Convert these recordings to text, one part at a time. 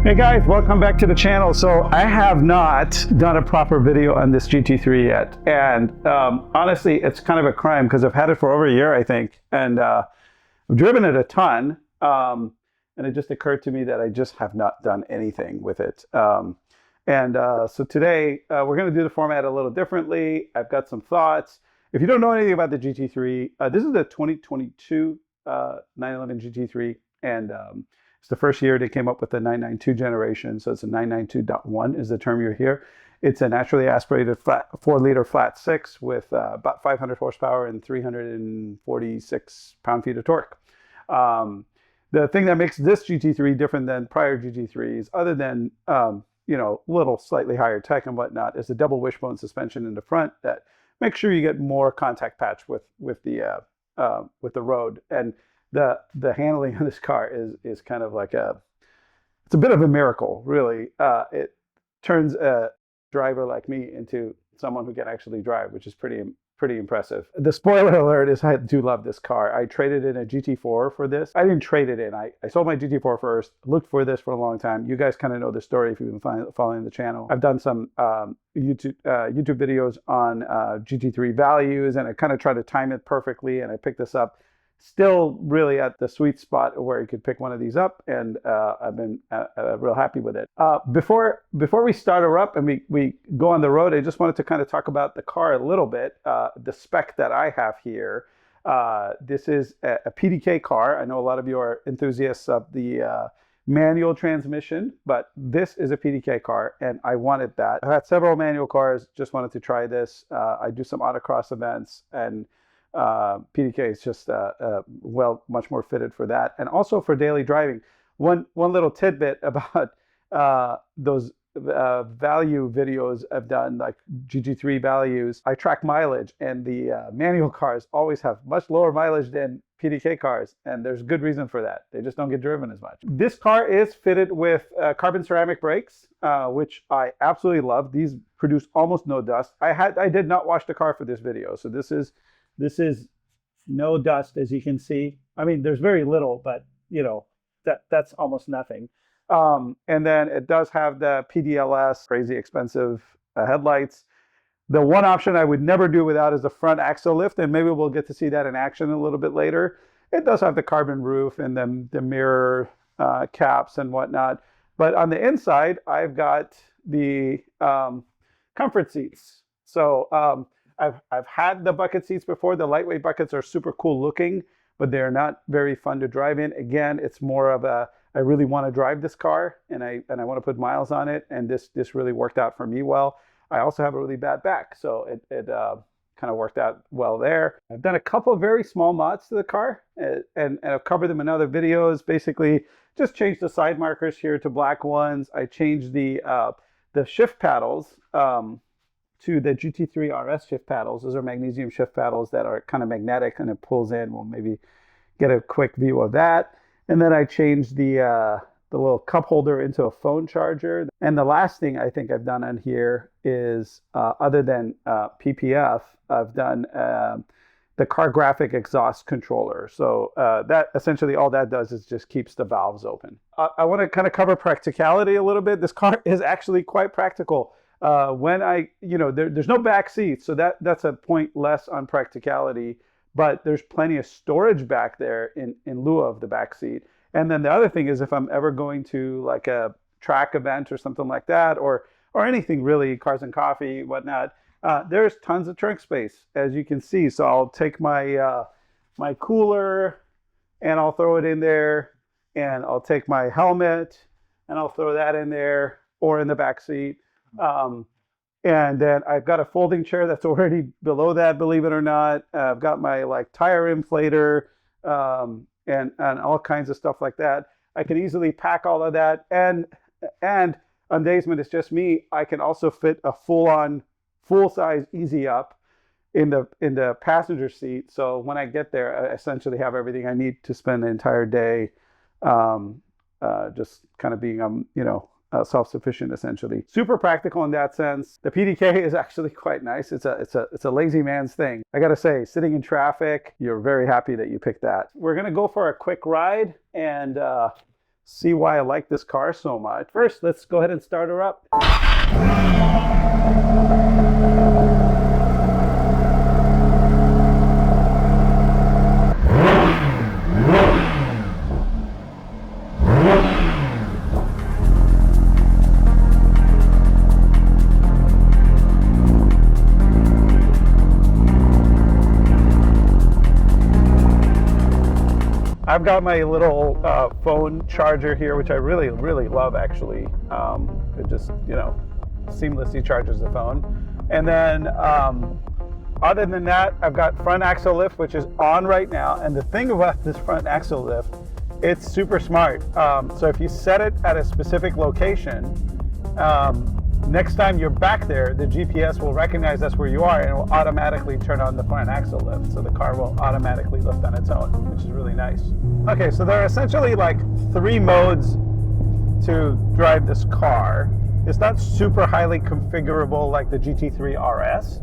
Hey guys, welcome back to the channel. So I have not done a proper video on this GT3 yet. And honestly, it's kind of a crime because I've had it for over a year, I think. And I've driven it a ton. And it just occurred to me that I just have not done anything with it. So today we're going to do the format a little differently. I've got some thoughts. If you don't know anything about the GT3, this is the 2022 911 GT3. And it's the first year they came up with the 992 generation, so it's a 992.1 is the term you hear. It's a naturally aspirated 4-liter flat six with about 500 horsepower and 346 pound-feet of torque. The thing that makes this GT3 different than prior GT3s, other than little slightly higher tech and whatnot, is the double wishbone suspension in the front that makes sure you get more contact patch with the road. And the handling of this car is kind of like it's a bit of a miracle, really. It turns a driver like me into someone who can actually drive, which is pretty impressive. The spoiler alert is I do love this car. I traded in a GT4 for this. I didn't trade it in. I sold my GT4 first, looked for this for a long time. You guys kind of know the story if you've been following the channel. I've done some YouTube videos on GT3 values, and I kind of try to time it perfectly, and I picked this up. Still really at the sweet spot where you could pick one of these up, and I've been real happy with it. Before we start her up and we go on the road, I just wanted to kind of talk about the car a little bit. The spec that I have here, this is a PDK car. I know a lot of you are enthusiasts of the manual transmission, but this is a PDK car, and I wanted that. I've had several manual cars, just wanted to try this. I do some autocross events, and PDK is just much more fitted for that, and also for daily driving. One little tidbit about those value videos I've done, like GT3 values. I track mileage, and the manual cars always have much lower mileage than PDK cars, and there's good reason for that. They just don't get driven as much. This car is fitted with carbon ceramic brakes, which I absolutely love. These produce almost no dust. I did not wash the car for this video, so this is no dust, as you can see. I mean, there's very little, but that's almost nothing. And then it does have the PDLS, crazy expensive headlights. The one option I would never do without is the front axle lift, and maybe we'll get to see that in action a little bit later. It does have the carbon roof and the mirror caps and whatnot. But on the inside, I've got the comfort seats. So I've had the bucket seats before. The lightweight buckets are super cool looking, but they're not very fun to drive in. Again, it's more of I really want to drive this car, and I want to put miles on it, and this really worked out for me well. I also have a really bad back, so it kind of worked out well there. I've done a couple of very small mods to the car, and I've covered them in other videos. Basically, just changed the side markers here to black ones. I changed the shift paddles to the GT3 RS shift paddles. Those are magnesium shift paddles that are kind of magnetic, and it pulls in. We'll maybe get a quick view of that. And then I changed the little cup holder into a phone charger. And the last thing I think I've done on here is, other than PPF, I've done the car graphic exhaust controller. So that essentially all that does is just keeps the valves open. I want to kind of cover practicality a little bit. This car is actually quite practical. There's no back seat, so that's a point less on practicality, but there's plenty of storage back there in lieu of the back seat. And then the other thing is, if I'm ever going to like a track event or something like that, or anything really, cars and coffee, whatnot, there's tons of trunk space, as you can see. So I'll take my my cooler and I'll throw it in there, and I'll take my helmet and I'll throw that in there or in the back seat. And then I've got a folding chair that's already below that, believe it or not. I've got my tire inflator, and all kinds of stuff like that. I can easily pack all of that. And on days when it's just me, I can also fit a full-size Easy Up in the passenger seat. So when I get there, I essentially have everything I need to spend the entire day, just kind of being self-sufficient, essentially. Super practical in that sense. The PDK is actually quite nice. It's a lazy man's thing. I gotta say, sitting in traffic, you're very happy that you picked that. We're gonna go for a quick ride and see why I like this car so much. First, let's go ahead and start her up. I've got my little phone charger here, which I really, really love actually. It just, seamlessly charges the phone. And then other than that, I've got front axle lift, which is on right now. And the thing about this front axle lift, it's super smart. So if you set it at a specific location, next time you're back there, the GPS will recognize that's where you are and it will automatically turn on the front axle lift. So the car will automatically lift on its own, which is really nice. Okay, so there are essentially like 3 modes to drive this car. It's not super highly configurable like the GT3 RS,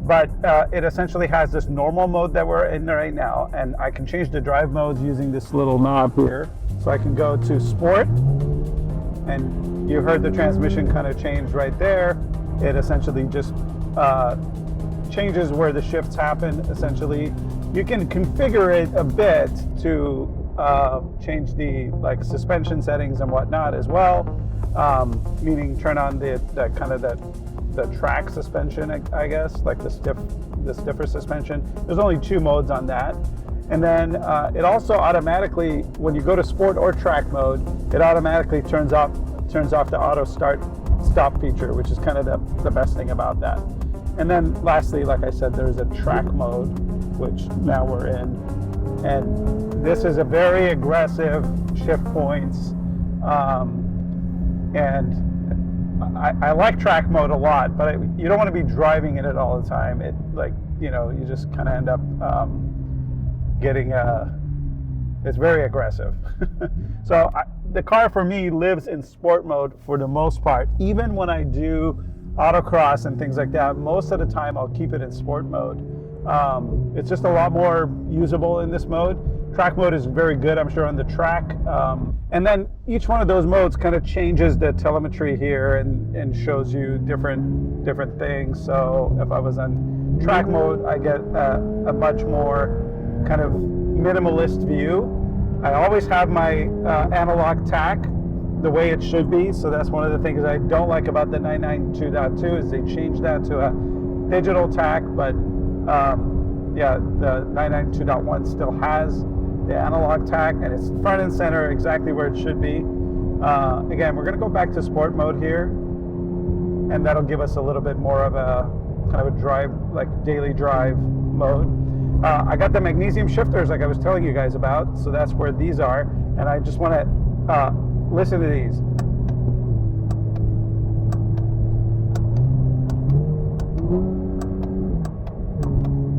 but it essentially has this normal mode that we're in right now, and I can change the drive modes using this little knob here. So I can go to sport, and you heard the transmission kind of change right there. It essentially just changes where the shifts happen, essentially. You can configure it a bit to change the suspension settings and whatnot as well, meaning turn on the kind of the track suspension, I guess, like the stiffer suspension. There's only 2 modes on that. And then it also automatically, when you go to sport or track mode, it automatically turns off the auto stop feature, which is kind of the best thing about that. And then lastly, like I said, there's a track mode, which now we're in. And this is a very aggressive shift points. And I like track mode a lot, but you don't want to be driving in it all the time. It you just kind of end up getting it's very aggressive. So the car for me lives in sport mode for the most part. Even when I do autocross and things like that, most of the time I'll keep it in sport mode. It's just a lot more usable in this mode. Track mode is very good, I'm sure, on the track. And then each one of those modes kind of changes the telemetry here and shows you different things. So if I was on track mode, I get a much more kind of minimalist view. I always have my analog tack the way it should be. So that's one of the things I don't like about the 992.2 is they changed that to a digital tack, but yeah, the 992.1 still has the analog tack, and it's front and center exactly where it should be. Again, we're going to go back to sport mode here, and that'll give us a little bit more of a kind of a drive, like daily drive mode. I got the magnesium shifters like I was telling you guys about, so that's where these are, and I just want to listen to these.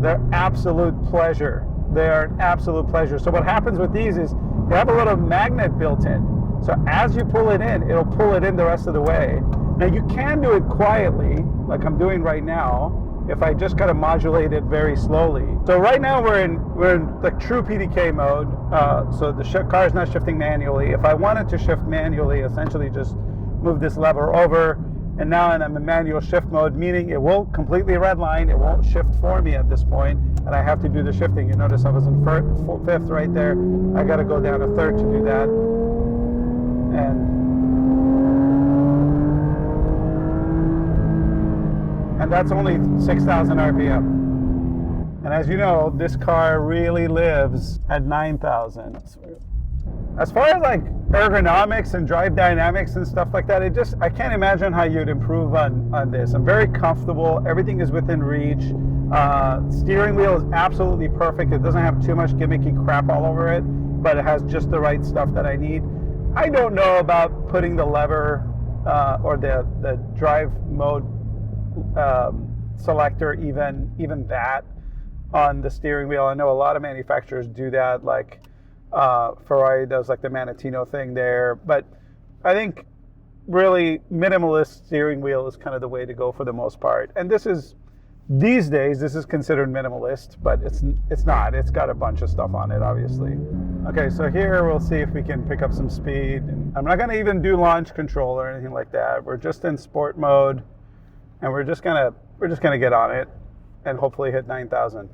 They're absolute pleasure. They are an absolute pleasure. So what happens with these is they have a little magnet built in. So as you pull it in, it'll pull it in the rest of the way. Now you can do it quietly, like I'm doing right now, if I just kind of modulate it very slowly. So right now we're in the true PDK mode. So the car is not shifting manually. If I wanted to shift manually, essentially just move this lever over, and now I'm in manual shift mode, meaning it will completely redline. It won't shift for me at this point, and I have to do the shifting. You notice I was in fifth right there. I got to go down to third to do that. And that's only 6,000 RPM. And as you know, this car really lives at 9,000. As far as like ergonomics and drive dynamics and stuff like that, I can't imagine how you'd improve on this. I'm very comfortable. Everything is within reach. Steering wheel is absolutely perfect. It doesn't have too much gimmicky crap all over it, but it has just the right stuff that I need. I don't know about putting the lever or the drive mode selector, even that on the steering wheel. I know a lot of manufacturers do that, like Ferrari does like the Manatino thing there, but I think really minimalist steering wheel is kind of the way to go for the most part. And these days this is considered minimalist, but it's not. It's got a bunch of stuff on it, obviously. Okay, so here we'll see if we can pick up some speed. And I'm not going to even do launch control or anything like that. We're just in sport mode, and we're just gonna get on it, and hopefully hit 9,000.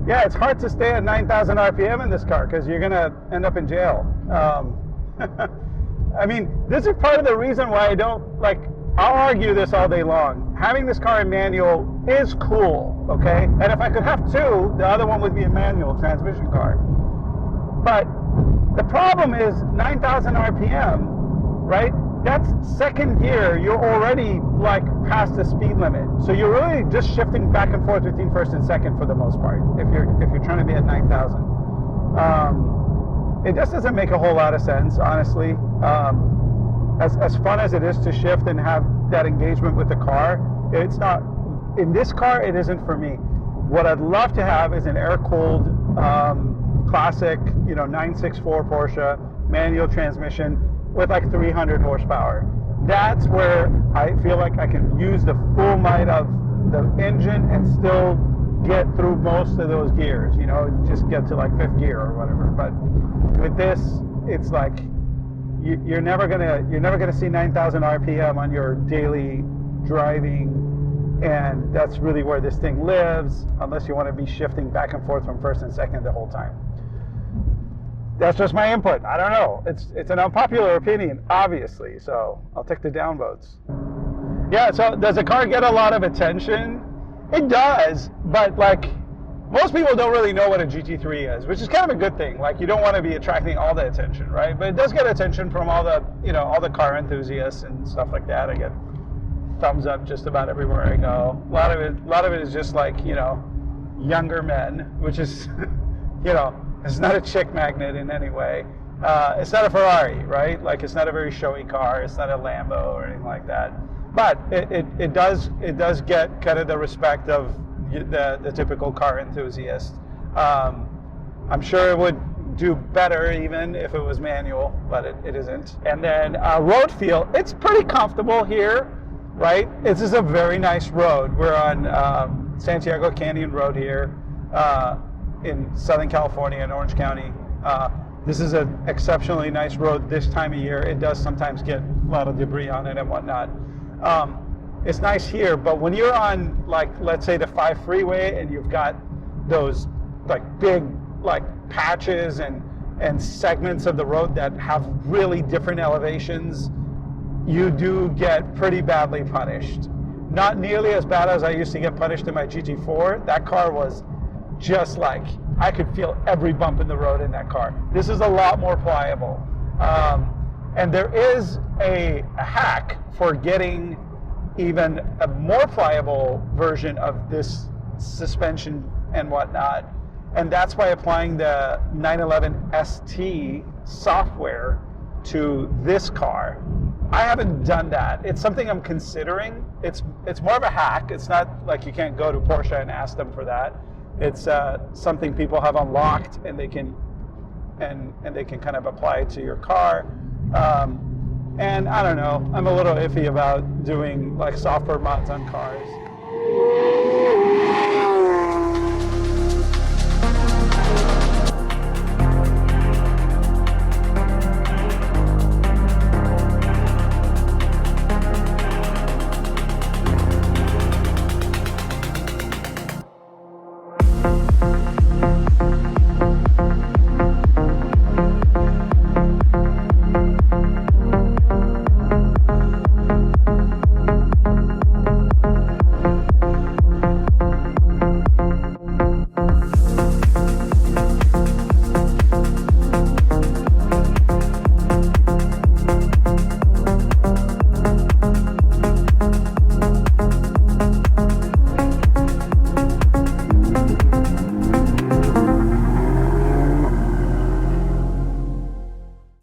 Yeah, it's hard to stay at 9,000 RPM in this car because you're going to end up in jail. I mean, this is part of the reason why I don't, like, I'll argue this all day long. Having this car in manual is cool, okay? And if I could have two, the other one would be a manual transmission car. But the problem is 9,000 RPM, right? That's second gear. You're already like past the speed limit. So you're really just shifting back and forth between first and second for the most part. If you're trying to be at 9,000, it just doesn't make a whole lot of sense, honestly. As fun as it is to shift and have that engagement with the car, it's not. In this car, it isn't for me. What I'd love to have is an air-cooled classic, 964 Porsche manual transmission with like 300 horsepower. That's where I feel like I can use the full might of the engine and still get through most of those gears, just get to like fifth gear or whatever. But with this, it's like you're never gonna see 9,000 RPM on your daily driving, and that's really where this thing lives, unless you want to be shifting back and forth from first and second the whole time. That's just my input. I don't know. It's an unpopular opinion, obviously, so I'll take the downvotes. Yeah, so does the car get a lot of attention? It does, but like most people don't really know what a GT3 is, which is kind of a good thing. Like you don't want to be attracting all the attention, right? But it does get attention from all the, all the car enthusiasts and stuff like that. I get thumbs up just about everywhere I go. A lot of it is just like, younger men, which is, it's not a chick magnet in any way. It's not a Ferrari, right? Like it's not a very showy car. It's not a Lambo or anything like that. But it does get kind of the respect of the typical car enthusiast. I'm sure it would do better even if it was manual, but it isn't. And then road feel, it's pretty comfortable here, right? This is a very nice road. We're on Santiago Canyon Road here. In Southern California in Orange County. This is an exceptionally nice road this time of year. It does sometimes get a lot of debris on it and whatnot. It's nice here, but when you're on, like, let's say the 5 freeway and you've got those like big like patches and segments of the road that have really different elevations, you do get pretty badly punished. Not nearly as bad as I used to get punished in my GT4. That car was just like, I could feel every bump in the road in that car. This is a lot more pliable. And there is a hack for getting even a more pliable version of this suspension and whatnot. And that's by applying the 911 ST software to this car. I haven't done that. It's something I'm considering. It's more of a hack. It's not like you can't go to Porsche and ask them for that. It's something people have unlocked, and they can kind of apply it to your car. And I don't know, I'm a little iffy about doing like software mods on cars.